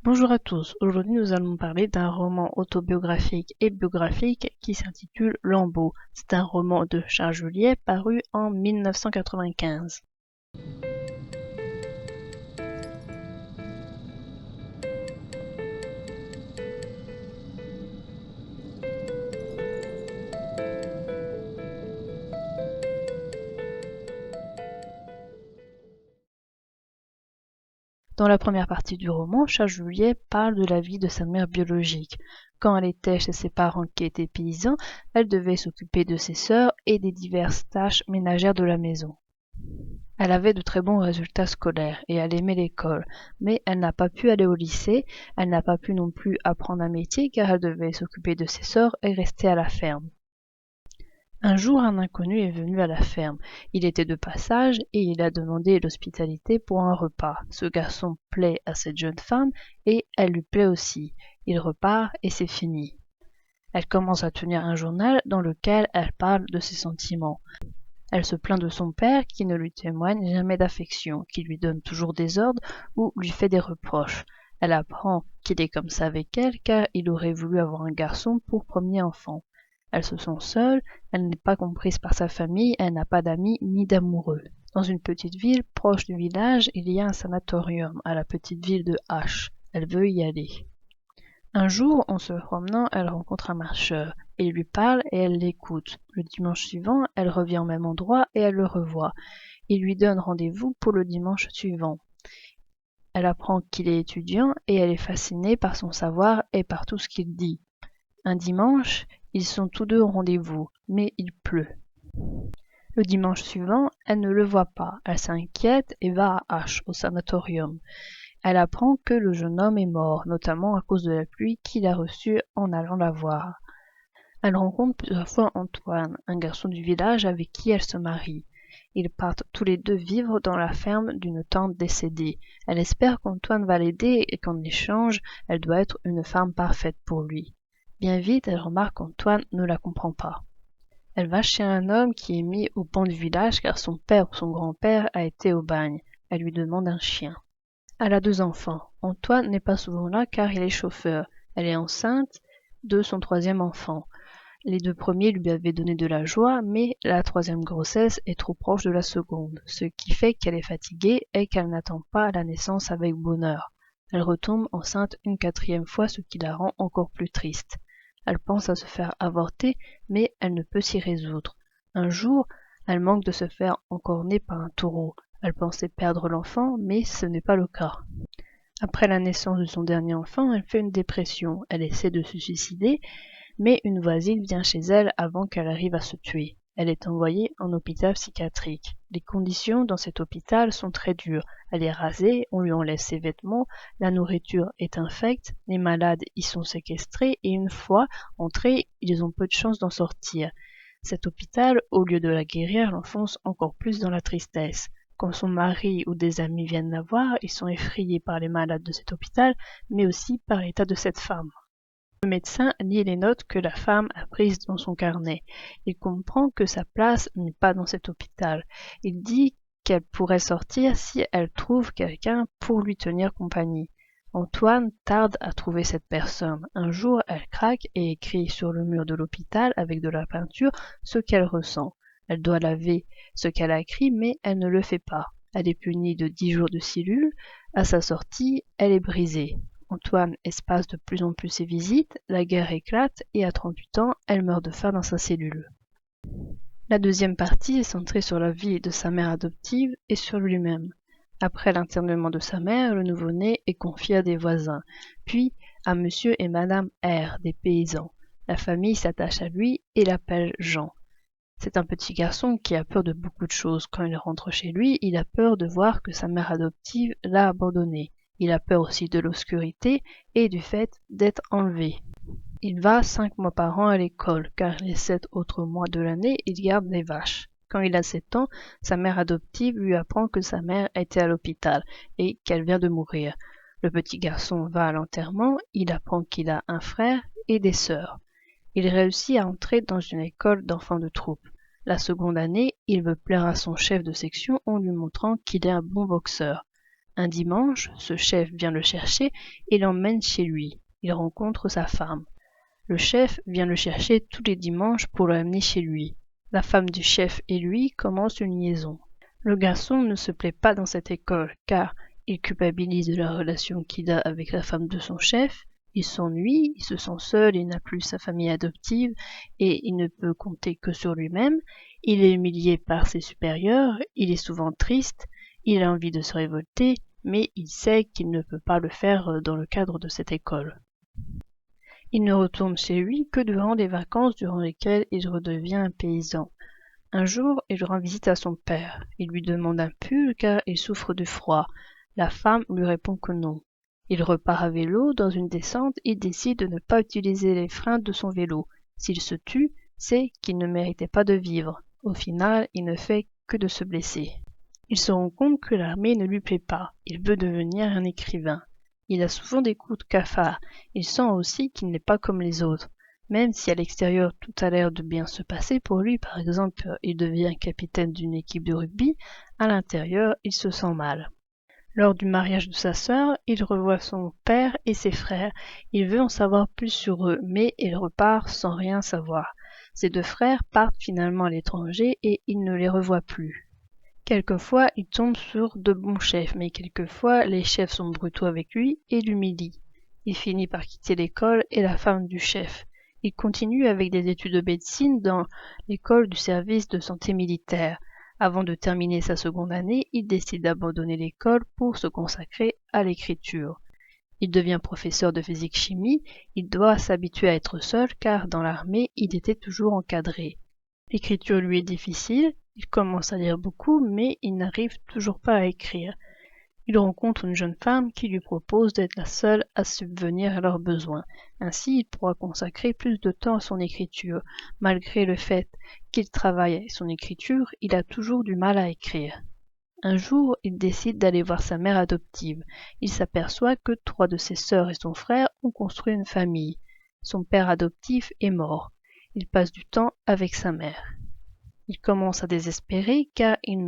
Bonjour à tous, aujourd'hui nous allons parler d'un roman autobiographique et biographique qui s'intitule Lambeaux. C'est un roman de Charles Juliet paru en 1995. Dans la première partie du roman, Charles Juliet parle de la vie de sa mère biologique. Quand elle était chez ses parents qui étaient paysans, elle devait s'occuper de ses sœurs et des diverses tâches ménagères de la maison. Elle avait de très bons résultats scolaires et elle aimait l'école, mais elle n'a pas pu aller au lycée, elle n'a pas pu non plus apprendre un métier car elle devait s'occuper de ses sœurs et rester à la ferme. Un jour, un inconnu est venu à la ferme. Il était de passage et il a demandé l'hospitalité pour un repas. Ce garçon plaît à cette jeune femme et elle lui plaît aussi. Il repart et c'est fini. Elle commence à tenir un journal dans lequel elle parle de ses sentiments. Elle se plaint de son père qui ne lui témoigne jamais d'affection, qui lui donne toujours des ordres ou lui fait des reproches. Elle apprend qu'il est comme ça avec elle car il aurait voulu avoir un garçon pour premier enfant. Elle se sent seule, elle n'est pas comprise par sa famille, elle n'a pas d'amis ni d'amoureux. Dans une petite ville proche du village, il y a un sanatorium à la petite ville de H. Elle veut y aller. Un jour, en se promenant, elle rencontre un marcheur. Il lui parle et elle l'écoute. Le dimanche suivant, elle revient au même endroit et elle le revoit. Il lui donne rendez-vous pour le dimanche suivant. Elle apprend qu'il est étudiant et elle est fascinée par son savoir et par tout ce qu'il dit. Un dimanche, ils sont tous deux au rendez-vous, mais il pleut. Le dimanche suivant, elle ne le voit pas. Elle s'inquiète et va à H, au sanatorium. Elle apprend que le jeune homme est mort, notamment à cause de la pluie qu'il a reçue en allant la voir. Elle rencontre plusieurs fois Antoine, un garçon du village avec qui elle se marie. Ils partent tous les deux vivre dans la ferme d'une tante décédée. Elle espère qu'Antoine va l'aider et qu'en échange, elle doit être une femme parfaite pour lui. Bien vite, elle remarque qu'Antoine ne la comprend pas. Elle va chez un homme qui est mis au ban du village car son père ou son grand-père a été au bagne. Elle lui demande un chien. Elle a 2 enfants. Antoine n'est pas souvent là car il est chauffeur. Elle est enceinte de son 3e enfant. Les 2 premiers lui avaient donné de la joie, mais la 3e grossesse est trop proche de la seconde, ce qui fait qu'elle est fatiguée et qu'elle n'attend pas la naissance avec bonheur. Elle retombe enceinte une 4e fois, ce qui la rend encore plus triste. Elle pense à se faire avorter, mais elle ne peut s'y résoudre. Un jour, elle manque de se faire encorner par un taureau. Elle pensait perdre l'enfant, mais ce n'est pas le cas. Après la naissance de son dernier enfant, elle fait une dépression. Elle essaie de se suicider, mais une voisine vient chez elle avant qu'elle arrive à se tuer. Elle est envoyée en hôpital psychiatrique. Les conditions dans cet hôpital sont très dures. Elle est rasée, on lui enlève ses vêtements, la nourriture est infecte, les malades y sont séquestrés et une fois entrés, ils ont peu de chance d'en sortir. Cet hôpital, au lieu de la guérir, l'enfonce encore plus dans la tristesse. Quand son mari ou des amis viennent la voir, ils sont effrayés par les malades de cet hôpital, mais aussi par l'état de cette femme. Le médecin lit les notes que la femme a prises dans son carnet. Il comprend que sa place n'est pas dans cet hôpital. Il dit qu'elle pourrait sortir si elle trouve quelqu'un pour lui tenir compagnie. Antoine tarde à trouver cette personne. Un jour, elle craque et écrit sur le mur de l'hôpital avec de la peinture ce qu'elle ressent. Elle doit laver ce qu'elle a écrit, mais elle ne le fait pas. Elle est punie de 10 jours de cellule. À sa sortie, elle est brisée. Antoine espace de plus en plus ses visites, la guerre éclate et à 38 ans, elle meurt de faim dans sa cellule. La deuxième partie est centrée sur la vie de sa mère adoptive et sur lui-même. Après l'internement de sa mère, le nouveau-né est confié à des voisins, puis à monsieur et madame R, des paysans. La famille s'attache à lui et l'appelle Jean. C'est un petit garçon qui a peur de beaucoup de choses. Quand il rentre chez lui, il a peur de voir que sa mère adoptive l'a abandonné. Il a peur aussi de l'obscurité et du fait d'être enlevé. Il va 5 mois par an à l'école, car les 7 autres mois de l'année, il garde les vaches. Quand il a 7 ans, sa mère adoptive lui apprend que sa mère était à l'hôpital et qu'elle vient de mourir. Le petit garçon va à l'enterrement, il apprend qu'il a un frère et des sœurs. Il réussit à entrer dans une école d'enfants de troupe. La seconde année, il veut plaire à son chef de section en lui montrant qu'il est un bon boxeur. Un dimanche, ce chef vient le chercher et l'emmène chez lui. Il rencontre sa femme. Le chef vient le chercher tous les dimanches pour l'amener chez lui. La femme du chef et lui commencent une liaison. Le garçon ne se plaît pas dans cette école car il culpabilise de la relation qu'il a avec la femme de son chef, il s'ennuie, il se sent seul, il n'a plus sa famille adoptive et il ne peut compter que sur lui-même, il est humilié par ses supérieurs, il est souvent triste, il a envie de se révolter, mais il sait qu'il ne peut pas le faire dans le cadre de cette école. Il ne retourne chez lui que durant les vacances durant lesquelles il redevient un paysan. Un jour, il rend visite à son père. Il lui demande un pull car il souffre du froid. La femme lui répond que non. Il repart à vélo dans une descente et décide de ne pas utiliser les freins de son vélo. S'il se tue, c'est qu'il ne méritait pas de vivre. Au final, il ne fait que de se blesser. Il se rend compte que l'armée ne lui plaît pas. Il veut devenir un écrivain. Il a souvent des coups de cafard. Il sent aussi qu'il n'est pas comme les autres. Même si à l'extérieur tout a l'air de bien se passer pour lui, par exemple, il devient capitaine d'une équipe de rugby, à l'intérieur, il se sent mal. Lors du mariage de sa sœur, il revoit son père et ses frères. Il veut en savoir plus sur eux, mais il repart sans rien savoir. Ses deux frères partent finalement à l'étranger et il ne les revoit plus. Quelquefois, il tombe sur de bons chefs, mais quelquefois, les chefs sont brutaux avec lui et l'humilient. Il finit par quitter l'école et la femme du chef. Il continue avec des études de médecine dans l'école du service de santé militaire. Avant de terminer sa seconde année, il décide d'abandonner l'école pour se consacrer à l'écriture. Il devient professeur de physique-chimie, il doit s'habituer à être seul car dans l'armée, il était toujours encadré. L'écriture lui est difficile, il commence à lire beaucoup mais il n'arrive toujours pas à écrire. Il rencontre une jeune femme qui lui propose d'être la seule à subvenir à leurs besoins. Ainsi, il pourra consacrer plus de temps à son écriture. Malgré le fait qu'il travaille à son écriture, il a toujours du mal à écrire. Un jour, il décide d'aller voir sa mère adoptive. Il s'aperçoit que 3 de ses sœurs et son frère ont construit une famille. Son père adoptif est mort. Il passe du temps avec sa mère. Il commence à désespérer car il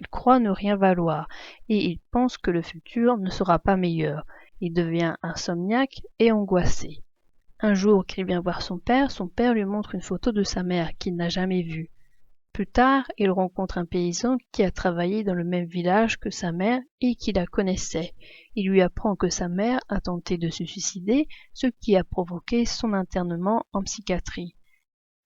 croit ne rien valoir et il pense que le futur ne sera pas meilleur. Il devient insomniaque et angoissé. Un jour qu'il vient voir son père lui montre une photo de sa mère qu'il n'a jamais vue. Plus tard, il rencontre un paysan qui a travaillé dans le même village que sa mère et qui la connaissait. Il lui apprend que sa mère a tenté de se suicider, ce qui a provoqué son internement en psychiatrie.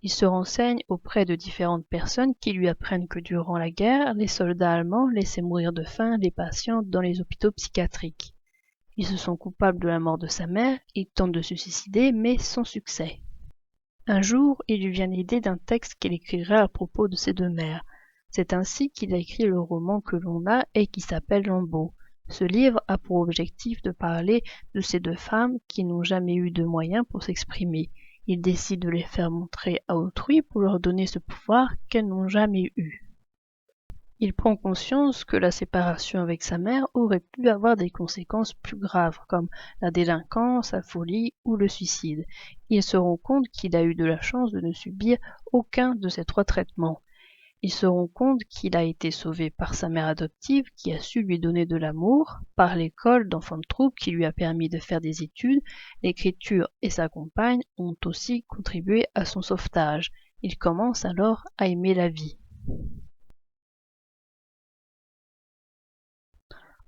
Il se renseigne auprès de différentes personnes qui lui apprennent que durant la guerre, les soldats allemands laissaient mourir de faim les patients dans les hôpitaux psychiatriques. Ils se sont coupables de la mort de sa mère, ils tentent de se suicider mais sans succès. Un jour, il lui vient l'idée d'un texte qu'il écrira à propos de ses 2 mères. C'est ainsi qu'il a écrit le roman que l'on a et qui s'appelle Lambeau. Ce livre a pour objectif de parler de ces 2 femmes qui n'ont jamais eu de moyens pour s'exprimer. Il décide de les faire montrer à autrui pour leur donner ce pouvoir qu'elles n'ont jamais eu. Il prend conscience que la séparation avec sa mère aurait pu avoir des conséquences plus graves comme la délinquance, la folie ou le suicide. Il se rend compte qu'il a eu de la chance de ne subir aucun de ces 3 traitements. Il se rend compte qu'il a été sauvé par sa mère adoptive qui a su lui donner de l'amour, par l'école d'enfants de troupe qui lui a permis de faire des études, l'écriture et sa compagne ont aussi contribué à son sauvetage. Il commence alors à aimer la vie.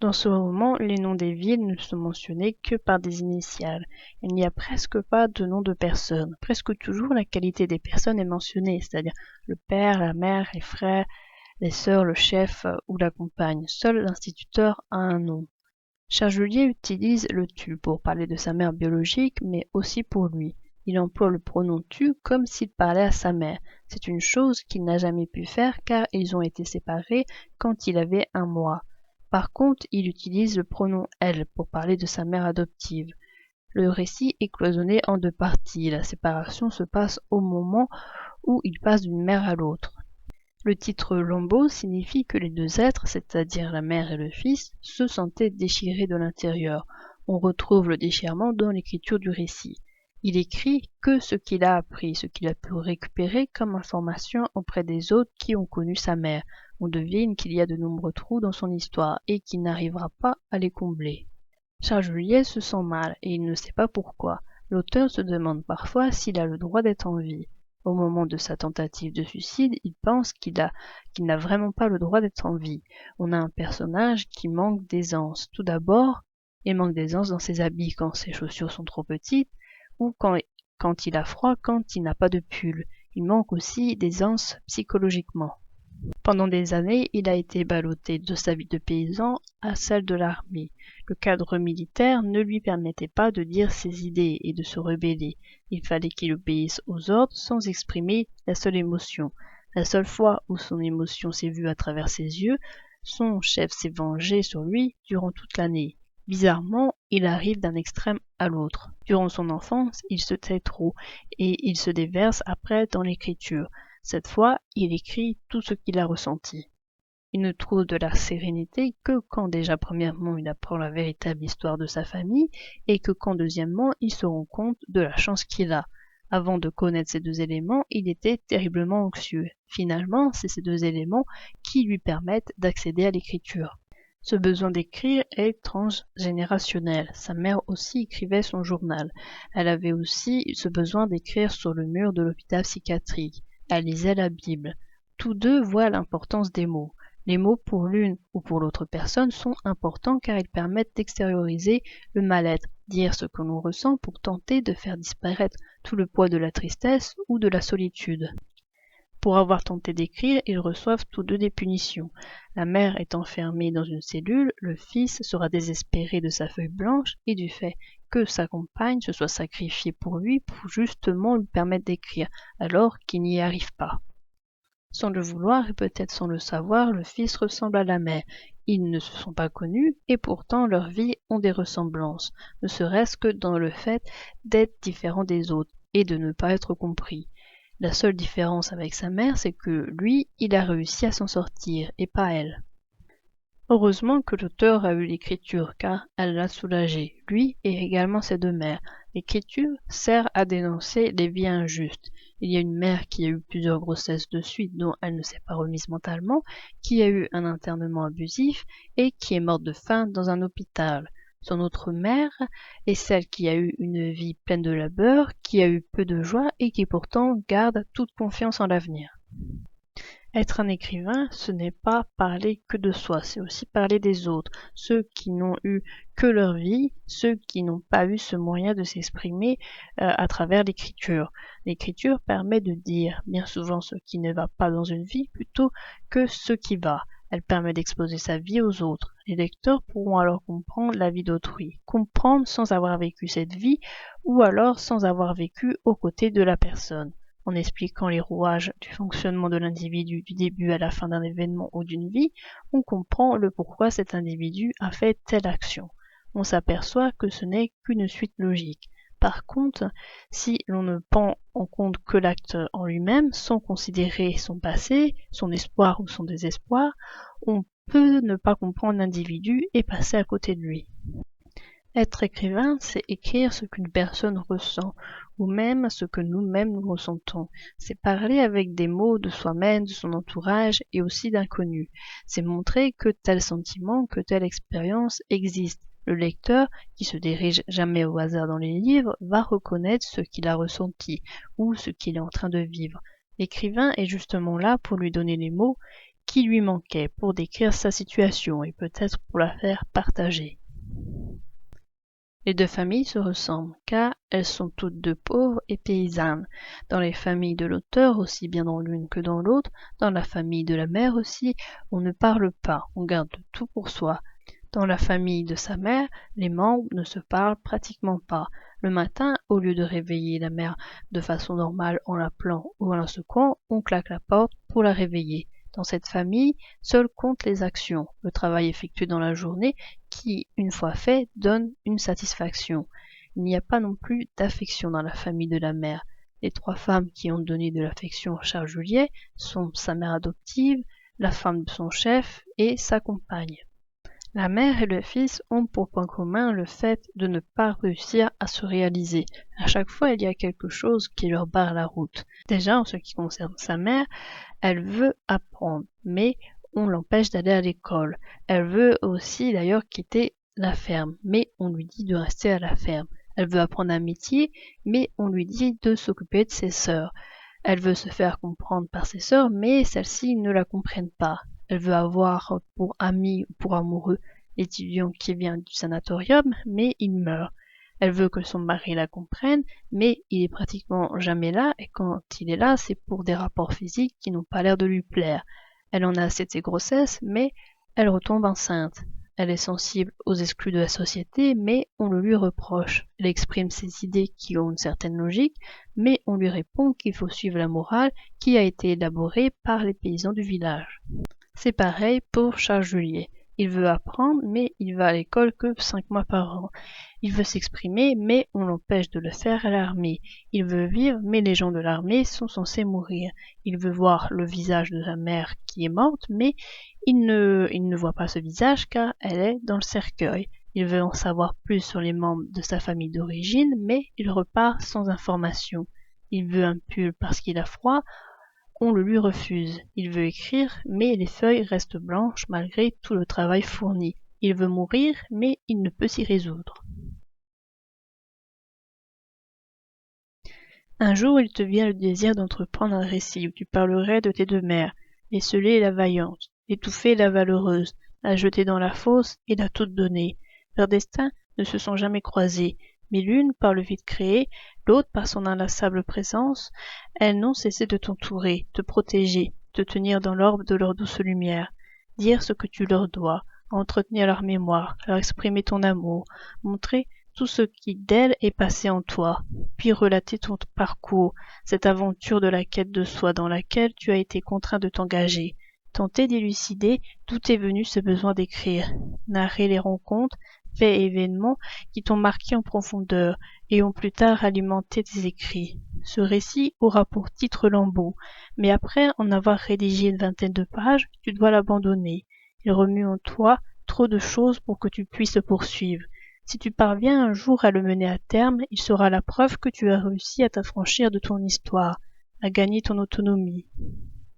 Dans ce roman, les noms des villes ne sont mentionnés que par des initiales. Il n'y a presque pas de nom de personnes. Presque toujours, la qualité des personnes est mentionnée, c'est-à-dire le père, la mère, les frères, les sœurs, le chef ou la compagne. Seul l'instituteur a un nom. Charles-Juliet utilise le tu pour parler de sa mère biologique, mais aussi pour lui. Il emploie le pronom tu comme s'il parlait à sa mère. C'est une chose qu'il n'a jamais pu faire car ils ont été séparés quand il avait 1 mois. Par contre, il utilise le pronom elle pour parler de sa mère adoptive. Le récit est cloisonné en 2 parties. La séparation se passe au moment où il passe d'une mère à l'autre. Le titre Lambeau signifie que les 2 êtres, c'est-à-dire la mère et le fils, se sentaient déchirés de l'intérieur. On retrouve le déchirement dans l'écriture du récit. Il écrit que ce qu'il a appris, ce qu'il a pu récupérer comme information auprès des autres qui ont connu sa mère. On devine qu'il y a de nombreux trous dans son histoire et qu'il n'arrivera pas à les combler. Charles Juliet se sent mal et il ne sait pas pourquoi. L'auteur se demande parfois s'il a le droit d'être en vie. Au moment de sa tentative de suicide, il pense qu'il n'a vraiment pas le droit d'être en vie. On a un personnage qui manque d'aisance. Tout d'abord, il manque d'aisance dans ses habits quand ses chaussures sont trop petites ou quand il a froid, quand il n'a pas de pull. Il manque aussi d'aisance psychologiquement. Pendant des années, il a été ballotté de sa vie de paysan à celle de l'armée. Le cadre militaire ne lui permettait pas de dire ses idées et de se rebeller. Il fallait qu'il obéisse aux ordres sans exprimer la seule émotion. La seule fois où son émotion s'est vue à travers ses yeux, son chef s'est vengé sur lui durant toute l'année. Bizarrement, il arrive d'un extrême à l'autre. Durant son enfance, il se tait trop et il se déverse après dans l'écriture. Cette fois, il écrit tout ce qu'il a ressenti. Il ne trouve de la sérénité que quand déjà premièrement il apprend la véritable histoire de sa famille et que quand deuxièmement il se rend compte de la chance qu'il a. Avant de connaître ces deux éléments, il était terriblement anxieux. Finalement, c'est ces deux éléments qui lui permettent d'accéder à l'écriture. Ce besoin d'écrire est transgénérationnel. Sa mère aussi écrivait son journal. Elle avait aussi ce besoin d'écrire sur le mur de l'hôpital psychiatrique. Elle lisait la Bible. Tous deux voient l'importance des mots. Les mots pour l'une ou pour l'autre personne sont importants car ils permettent d'extérioriser le mal-être, dire ce que l'on ressent pour tenter de faire disparaître tout le poids de la tristesse ou de la solitude. Pour avoir tenté d'écrire, ils reçoivent tous deux des punitions. La mère est enfermée dans une cellule, le fils sera désespéré de sa feuille blanche et du fait que sa compagne se soit sacrifiée pour lui pour justement lui permettre d'écrire, alors qu'il n'y arrive pas. Sans le vouloir et peut-être sans le savoir, le fils ressemble à la mère. Ils ne se sont pas connus et pourtant leurs vies ont des ressemblances, ne serait-ce que dans le fait d'être différents des autres et de ne pas être compris. La seule différence avec sa mère, c'est que lui, il a réussi à s'en sortir et pas elle. Heureusement que l'auteur a eu l'écriture, car elle l'a soulagé, lui et également ses deux mères. L'écriture sert à dénoncer les vies injustes. Il y a une mère qui a eu plusieurs grossesses de suite dont elle ne s'est pas remise mentalement, qui a eu un internement abusif et qui est morte de faim dans un hôpital. Son autre mère est celle qui a eu une vie pleine de labeur, qui a eu peu de joie et qui pourtant garde toute confiance en l'avenir. Être un écrivain, ce n'est pas parler que de soi, c'est aussi parler des autres, ceux qui n'ont eu que leur vie, ceux qui n'ont pas eu ce moyen de s'exprimer à travers l'écriture. L'écriture permet de dire bien souvent ce qui ne va pas dans une vie plutôt que ce qui va. Elle permet d'exposer sa vie aux autres. Les lecteurs pourront alors comprendre la vie d'autrui, comprendre sans avoir vécu cette vie ou alors sans avoir vécu aux côtés de la personne. En expliquant les rouages du fonctionnement de l'individu du début à la fin d'un événement ou d'une vie, on comprend le pourquoi cet individu a fait telle action. On s'aperçoit que ce n'est qu'une suite logique. Par contre, si l'on ne prend en compte que l'acte en lui-même, sans considérer son passé, son espoir ou son désespoir, on peut ne pas comprendre l'individu et passer à côté de lui. Être écrivain, c'est écrire ce qu'une personne ressent, ou même ce que nous-mêmes nous ressentons. C'est parler avec des mots de soi-même, de son entourage et aussi d'inconnus. C'est montrer que tel sentiment, que telle expérience existe. Le lecteur, qui se dirige jamais au hasard dans les livres, va reconnaître ce qu'il a ressenti ou ce qu'il est en train de vivre. L'écrivain est justement là pour lui donner les mots qui lui manquaient, pour décrire sa situation et peut-être pour la faire partager. Les deux familles se ressemblent, car elles sont toutes deux pauvres et paysannes. Dans les familles de l'auteur, aussi bien dans l'une que dans l'autre, dans la famille de la mère aussi, on ne parle pas, on garde tout pour soi. Dans la famille de sa mère, les membres ne se parlent pratiquement pas. Le matin, au lieu de réveiller la mère de façon normale en l'appelant ou en la secouant, on claque la porte pour la réveiller. Dans cette famille, seuls comptent les actions, le travail effectué dans la journée qui, une fois fait, donne une satisfaction. Il n'y a pas non plus d'affection dans la famille de la mère. Les trois femmes qui ont donné de l'affection à Charles Juliet sont sa mère adoptive, la femme de son chef et sa compagne. La mère et le fils ont pour point commun le fait de ne pas réussir à se réaliser. À chaque fois, il y a quelque chose qui leur barre la route. Déjà, en ce qui concerne sa mère, elle veut apprendre, mais on l'empêche d'aller à l'école. Elle veut aussi d'ailleurs quitter la ferme, mais on lui dit de rester à la ferme. Elle veut apprendre un métier, mais on lui dit de s'occuper de ses sœurs. Elle veut se faire comprendre par ses sœurs, mais celles-ci ne la comprennent pas. Elle veut avoir pour ami ou pour amoureux l'étudiant qui vient du sanatorium, mais il meurt. Elle veut que son mari la comprenne, mais il est pratiquement jamais là, et quand il est là, c'est pour des rapports physiques qui n'ont pas l'air de lui plaire. Elle en a assez de ses grossesses, mais elle retombe enceinte. Elle est sensible aux exclus de la société, mais on le lui reproche. Elle exprime ses idées qui ont une certaine logique, mais on lui répond qu'il faut suivre la morale qui a été élaborée par les paysans du village. C'est pareil pour Charles Juliet. Il veut apprendre, mais il va à l'école que 5 mois par an. Il veut s'exprimer, mais on l'empêche de le faire à l'armée. Il veut vivre, mais les gens de l'armée sont censés mourir. Il veut voir le visage de sa mère qui est morte, mais il ne voit pas ce visage car elle est dans le cercueil. Il veut en savoir plus sur les membres de sa famille d'origine, mais il repart sans information. Il veut un pull parce qu'il a froid, on le lui refuse. Il veut écrire, mais les feuilles restent blanches malgré tout le travail fourni. Il veut mourir, mais il ne peut s'y résoudre. Un jour il te vient le désir d'entreprendre un récit où tu parlerais de tes deux mères, l'esselée et la vaillante, l'étouffée et la valeureuse, la jetée dans la fosse et la toute donnée. Leurs destins ne se sont jamais croisés, mais l'une par le vide créé, l'autre par son inlassable présence, elles n'ont cessé de t'entourer, te protéger, te tenir dans l'orbe de leur douce lumière, dire ce que tu leur dois, entretenir leur mémoire, leur exprimer ton amour, montrer tout ce qui d'elle est passé en toi, puis relater ton parcours, cette aventure de la quête de soi dans laquelle tu as été contraint de t'engager, tenter d'élucider d'où est venu ce besoin d'écrire, narrer les rencontres, faits et événements qui t'ont marqué en profondeur et ont plus tard alimenté tes écrits. Ce récit aura pour titre Lambeau, mais après en avoir rédigé une vingtaine de pages, tu dois l'abandonner. Il remue en toi trop de choses pour que tu puisses le poursuivre. Si tu parviens un jour à le mener à terme, il sera la preuve que tu as réussi à t'affranchir de ton histoire, à gagner ton autonomie.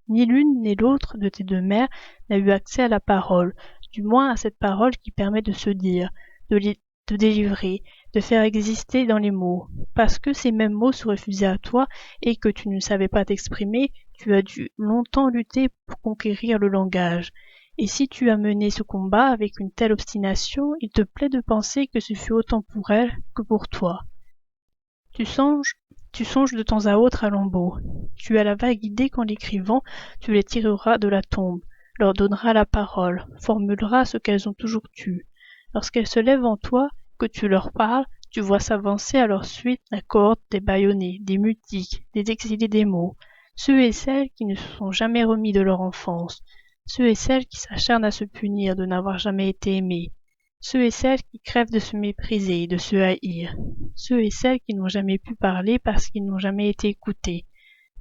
Ni l'une ni l'autre de tes deux mères n'a eu accès à la parole, du moins à cette parole qui permet de se dire, de délivrer, de faire exister dans les mots. Parce que ces mêmes mots se refusaient à toi et que tu ne savais pas t'exprimer, tu as dû longtemps lutter pour conquérir le langage. Et si tu as mené ce combat avec une telle obstination, il te plaît de penser que ce fut autant pour elle que pour toi. Tu songes de temps à autre à Lambeau. Tu as la vague idée qu'en l'écrivant, tu les tireras de la tombe, leur donneras la parole, formuleras ce qu'elles ont toujours tu. Lorsqu'elles se lèvent en toi, que tu leur parles, tu vois s'avancer à leur suite la cohorte des bâillonnés, des mutiques, des exilés des mots, ceux et celles qui ne se sont jamais remis de leur enfance, ceux et celles qui s'acharnent à se punir de n'avoir jamais été aimés, ceux et celles qui crèvent de se mépriser et de se haïr, ceux et celles qui n'ont jamais pu parler parce qu'ils n'ont jamais été écoutés,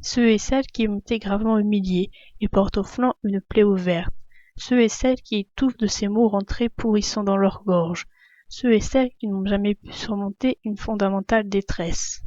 ceux et celles qui ont été gravement humiliés et portent au flanc une plaie ouverte, ceux et celles qui étouffent de ces mots rentrés pourrissant dans leur gorge, ceux et celles qui n'ont jamais pu surmonter une fondamentale détresse.